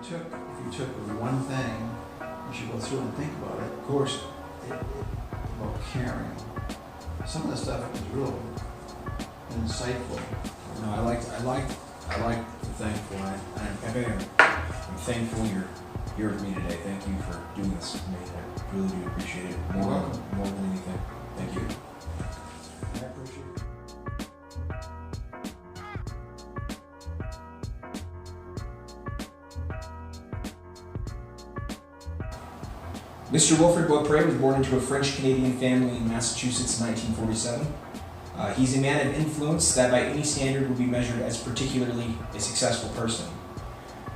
you took one thing, you should go through and think about it. Of course. About caring. Some of the stuff was real insightful. No, I like the thankful. I'm thankful you're here with me today. Thank you for doing this with me. I really do appreciate it. You're welcome. More than anything. Thank you. I appreciate it. Mr. Wilfred Beaupre was born into a French-Canadian family in Massachusetts in 1947. He's a man of influence that by any standard would be measured as particularly a successful person.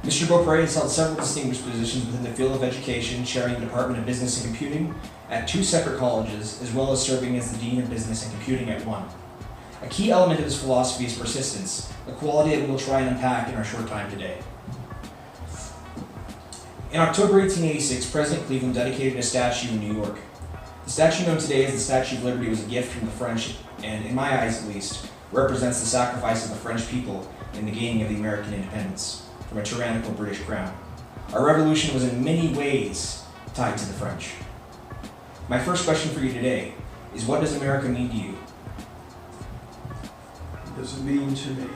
Mr. Beaupre has held several distinguished positions within the field of education, chairing the Department of Business and Computing at 2 separate colleges, as well as serving as the Dean of Business and Computing at one. A key element of his philosophy is persistence, a quality that we'll try and unpack in our short time today. In October 1886, President Cleveland dedicated a statue in New York. The statue known today as the Statue of Liberty was a gift from the French, and in my eyes at least, represents the sacrifice of the French people in the gaining of the American independence from a tyrannical British crown. Our revolution was in many ways tied to the French. My first question for you today is, what does America mean to you? What does it mean to me?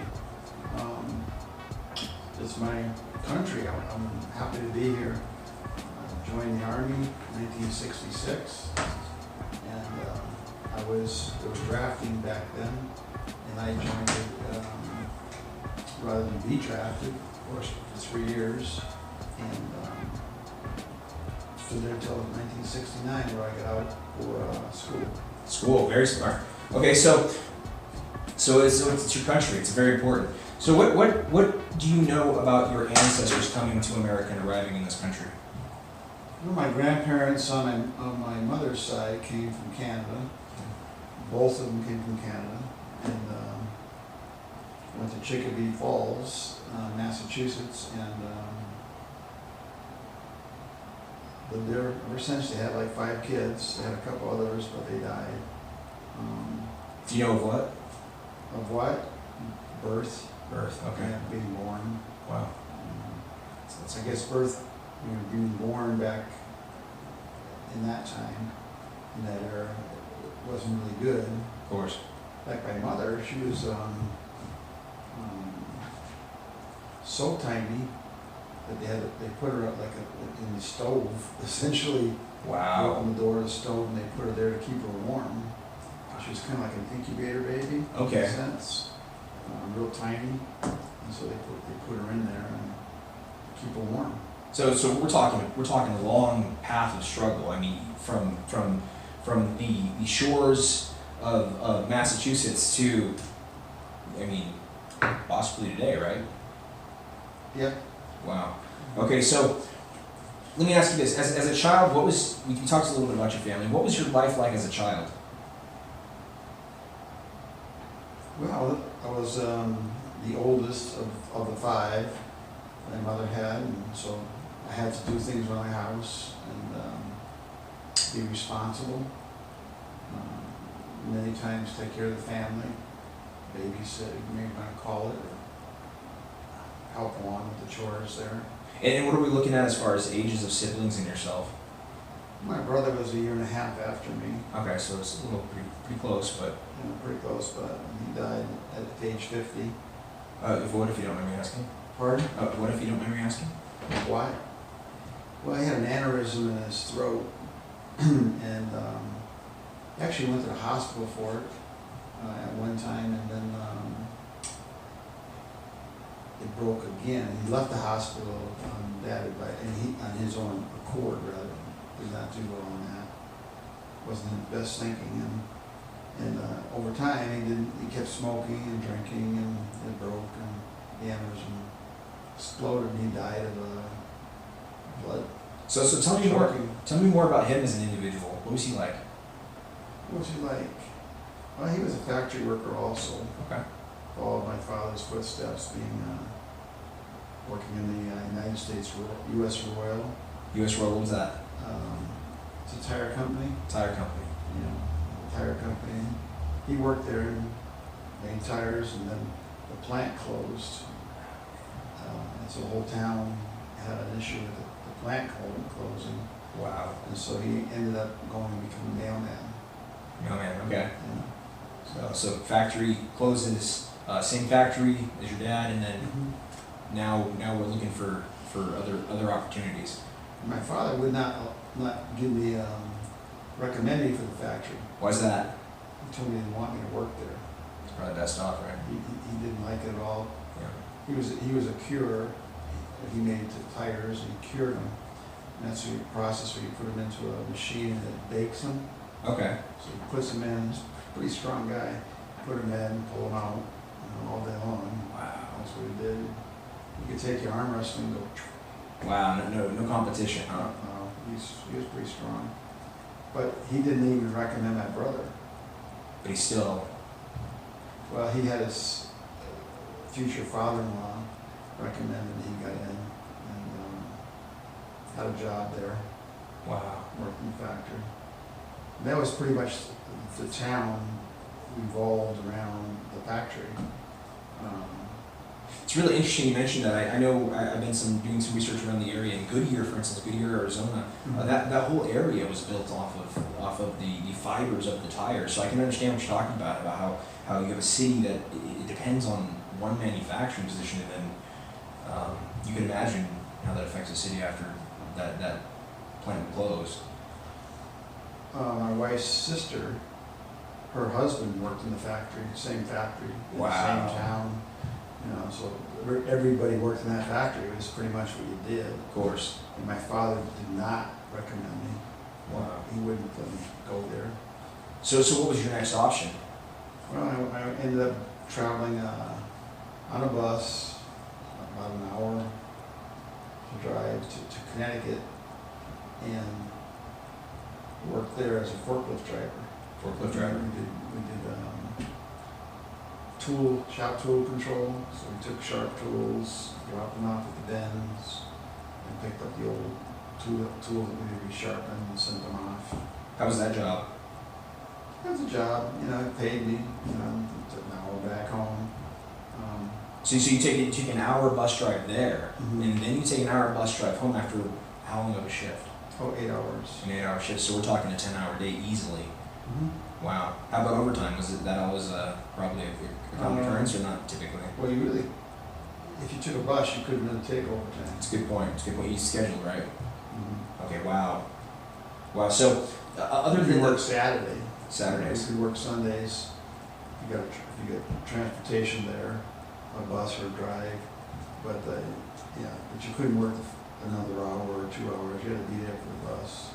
It's my country. I'm happy to be here. I joined the Army in 1966, and there was drafting back then, and I joined it rather than be drafted, of course, for 3 years, and stood there until 1969, where I got out for school. School, very smart. Okay, so it's your country. It's very important. So what do you know about your ancestors coming to America and arriving in this country? Well, my grandparents on my mother's side came from Canada. Both of them came from Canada, and went to Chicopee Falls, Massachusetts, and lived there ever since. They had like 5 kids. They had a couple others, but they died. Do you know of what? Of what? Birth. Birth, okay. Yeah, being born. Wow. I guess birth, being born back in that time, in that era, wasn't really good. Of course. Like my mother, she was so tiny that they put her up in the stove, essentially. Wow. Open the door of the stove, and they put her there to keep her warm. She was kind of like an incubator baby. Okay. In a sense. Real tiny, and so they put her in there and keep her warm. So we're talking a long path of struggle. I mean, from the shores of Massachusetts to, I mean, possibly today, right? Yep. Wow. Okay, so let me ask you this: as a child, we talked a little bit about your family. What was your life like as a child? Well, I was the oldest of the 5 my mother had, and so I had to do things around the house and be responsible. Many times take care of the family, babysit, you may want to call it, or help along with the chores there. And what are we looking at as far as ages of siblings and yourself? My brother was 1.5 years after me. Okay, so it's a little pretty close, but Pretty close, but he died at age 50. what if you don't mind me asking? Pardon? What if you don't mind me asking? Why? Well, he had an aneurysm in his throat, and actually went to the hospital for it at one time, and then it broke again. He left the hospital on his own accord, rather. Did not do well on that. Wasn't his best thinking, and over time he kept smoking and drinking, and it broke, and the aneurysm exploded, and he died of blood. So tell me more about him as an individual. What was he like? What was he like? Well, he was a factory worker also. Okay. Followed my father's footsteps, working in the United States, U.S. Royal. U.S. Royal, what was that? It's a tire company. Tire company. Tire company. He worked there and made tires, and then the plant closed. And so the whole town had an issue with the plant closing, Wow. and so he ended up going to become a mailman. Oh man. Okay. Yeah. So factory closes. Same factory as your dad, and then now we're looking for other opportunities. My father would not give me, recommend me for the factory. Why's that? He told me he didn't want me to work there. It's probably best off, right? He didn't like it at all. Yeah. He was a curer. He made tires and he cured them. And that's the process where you put them into a machine and it bakes them. Okay. So he puts them in. He's a pretty strong guy. Put them in, pull them out, all day long. Wow. That's what he did. You could take your arm wrestling and go. Wow. No competition, huh? He was pretty strong. But he didn't even recommend my brother. But he's still. Well, he had his future father-in-law recommended he got in and had a job there, Wow. worked in the factory. And that was pretty much the town revolved around the factory. It's really interesting you mentioned that. I know I've been doing some research around the area in Goodyear, for instance, Goodyear, Arizona. That whole area was built off of the fibers of the tires. So I can understand what you're talking about how you have a city that it depends on one manufacturing position, and then you can imagine how that affects the city after that plant closed. My wife's sister, her husband worked in the factory, same factory, in the Wow. same town. So everybody worked in that factory. It was pretty much what you did. Of course. And my father did not recommend me. Wow. He wouldn't let me go there. So what was your next option? Well, I ended up traveling on a bus about an hour to drive to Connecticut and worked there as a forklift driver. Forklift driver. We did shop tool control. So we took sharp tools, dropped them off at the bins, and picked up the old tools that needed to be sharpened and sent them off. How was that job? It was a job, it paid me, took an hour back home. So you take an hour bus drive there, Mhm. and then you take an hour bus drive home after how long of a shift? 8 hours. An 8-hour shift. So we're talking a 10-hour day easily. Mm-hmm. Wow. How about overtime? Was that always probably a common occurrence, or not typically? Well, if you took a bus, you couldn't really take overtime. It's a good point. You scheduled, right? Mm-hmm. Okay. Wow. Wow. So other You than work Saturdays. Saturdays. You could work Sundays. If you got transportation there, a bus or a drive, but you couldn't work another hour or 2 hours. You had to be there for the bus.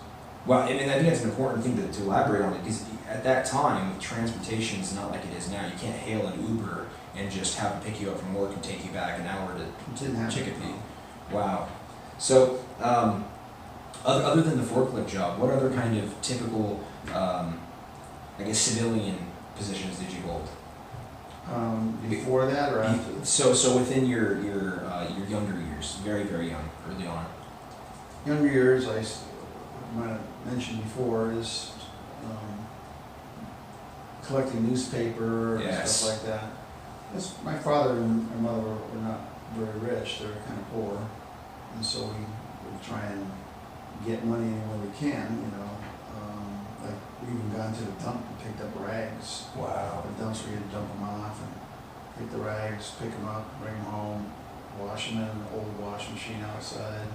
Well, and I think that's an important thing to elaborate on it, because at that time, transportation is not like it is now. You can't hail an Uber and just have it pick you up from work and take you back an hour to It didn't happen. Chicopee. Wow. So, other than the forklift job, what other kind of typical, civilian positions did you hold? Before that or after? So within your younger years, very, very young, early on. Younger years, I might have mentioned before, is collecting newspaper and Yes. stuff like that. My father and my mother were not very rich; they were kind of poor, and so we would try and get money anywhere we can. Like we even gone to the dump and picked up rags. Wow. The dumps where you dump them off and take the rags, pick them up, bring them home, wash them in an old wash machine outside,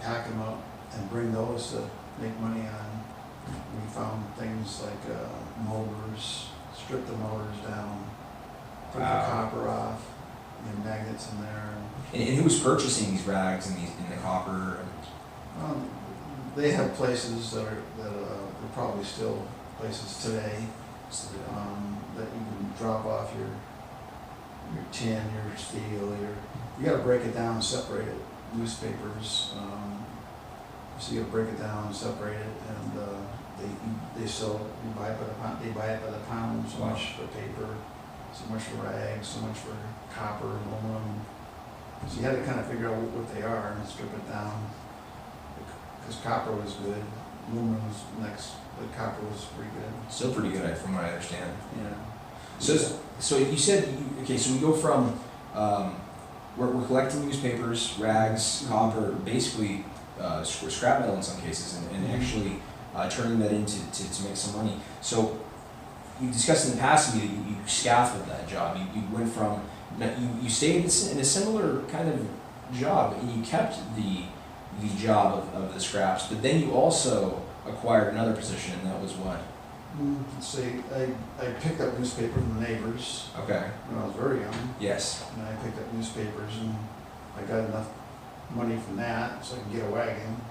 pack them up, and bring those to make money on. We found things like motors, strip the motors down, take Wow. the copper off, magnets in there. And who was purchasing these rags and the copper? They have places that are probably still places today that you can drop off your tin, your steel, you got to break it down, separate it. Newspapers, so you got to break it down, separate it, and they sell. You buy it by the pound. They buy it by the pound. So much for paper, so much for rags, so much for copper, aluminum. So you had to kind of figure out what they are and strip it down. Because copper was good, aluminum was next, but copper was pretty good. Still pretty good, from what I understand. Yeah. So you said, so we go from we're collecting newspapers, rags, copper, basically scrap metal in some cases, and actually turning that into to make some money. So you discussed in the past to me that you scaffolded that job. You went from, you stayed in a similar kind of job, and you kept the job of the scraps, but then you also acquired another position, and that was what? Let's see, I picked up newspaper from the neighbors Okay. when I was very young, Yes. and I picked up newspapers, and I got enough money from that so I could get a wagon.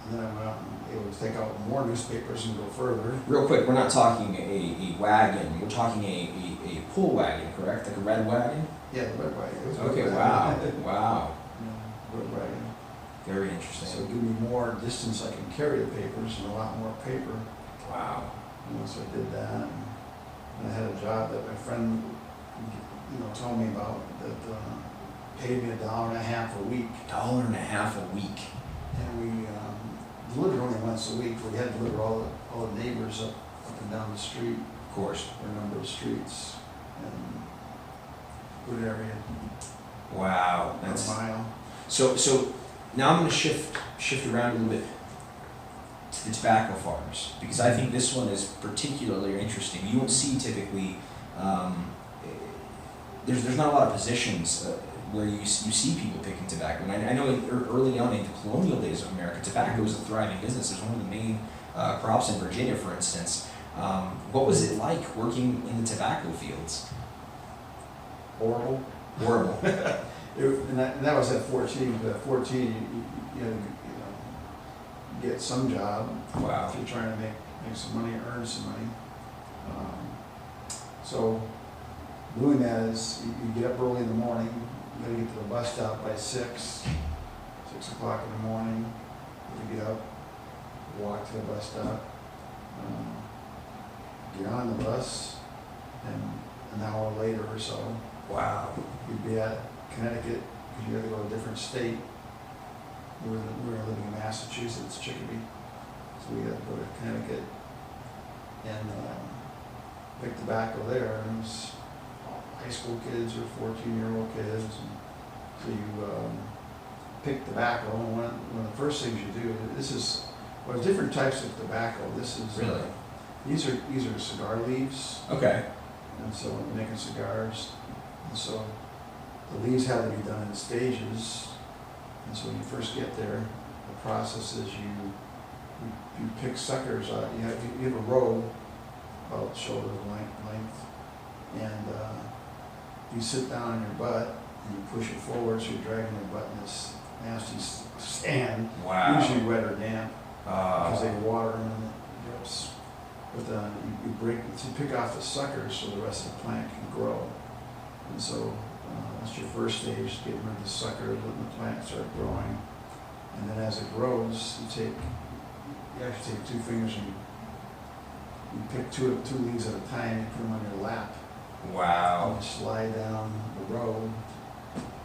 And then I went out and able to take out more newspapers and go further. Real quick, we're not talking a wagon. We're talking a pull wagon, correct? Like a red wagon? Yeah, the red wagon. It was a Okay, red wow. wagon. Wow. Yeah, red wagon. Very So interesting. give me more distance I can carry the papers and a lot more paper. Wow. So I did that. And I had a job that my friend, told me about that paid me $1.50 a week. $1.50 a week. And we delivered only once a week. We had to deliver all the neighbors up and down the street, Of course. for a number of streets, and good area, Wow. about That's a mile. so. Now I'm going to shift around a little bit to the tobacco farms, because I think this one is particularly interesting. You won't see typically. There's not a lot of positions where you see people picking tobacco. And I know early on in the colonial days of America, tobacco was a thriving business. It was one of the main crops in Virginia, for instance. What was it like working in the tobacco fields? Horrible. Horrible. And that was at 14, but at 14, you get some job. Wow. If you're trying to make some money, earn some money. So doing that is, you get up early in the morning, you gotta get to the bus stop by 6 o'clock in the morning. You get up, walk to the bus stop, get on the bus, and an hour later or so, Wow. you'd be at Connecticut, because you had to go to a different state. We were living in Massachusetts, Chicopee, so we had to go to Connecticut and pick tobacco there. And it was high school kids or 14-year-old kids. And so you pick tobacco, and one of the first things you do, there's different types of tobacco. This is Really? These are cigar leaves. Okay. And so we're making cigars, and so the leaves have to be done in stages. And so when you first get there, the process is you pick suckers out. You have a row about shoulder length, and you sit down on your butt and you push it forward, so you're dragging your butt in this nasty sand, Wow. usually wet or damp, because they water them and it drips. But you pick off the suckers so the rest of the plant can grow. And so that's your first stage, getting rid of the suckers, letting the plant start growing. And then as it grows, you actually take 2 fingers and you pick two leaves at a time, you put them on your lap. Wow. And you slide down the road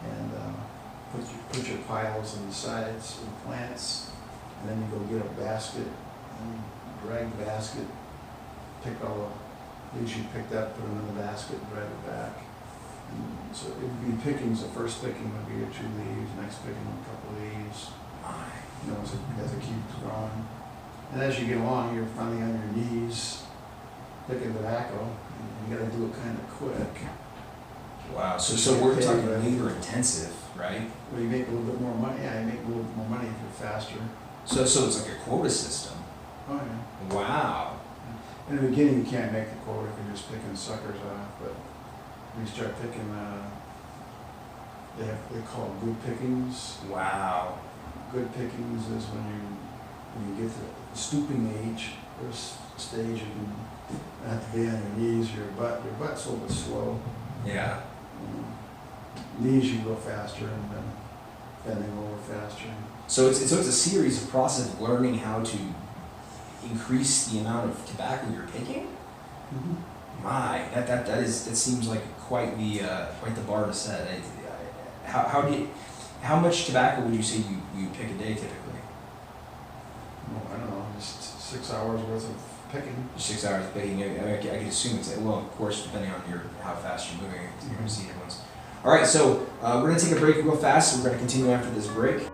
and put your piles on the sides of the plants. And then you go get a basket and drag the basket, pick all the leaves you picked up, put them in the basket, and drag it back. And so it would be pickings. The first picking would be 2 leaves, next picking a couple leaves. As it keeps growing. And as you get along, you're finally on your knees picking tobacco, and you gotta do it kind of quick. Wow. So we're talking labor intensive, right? Well, you make a little bit more money. Yeah, you make a little bit more money if you're faster. So it's like a quota system. Oh yeah. Wow. In the beginning, you can't make the quota if you're just picking suckers off, but when you start picking, they call it good pickings. Wow. Good pickings is when you get to the stooping age, first stage, you can have to be on your knees, your butt's a little bit slow. Yeah. Knees you go faster, and then bending over faster. So it's a series of process of learning how to increase the amount of tobacco you're picking. Mm-hmm. My, that seems like quite the bar to set. How much tobacco would you say you pick a day typically? Well, I don't know, just 6 hours worth of picking. 6 hours of picking. I could assume it's, well, of course, depending on how fast you're moving, you're going to see different ones. All right, so we're going to take a break real fast. We're going to continue after this break.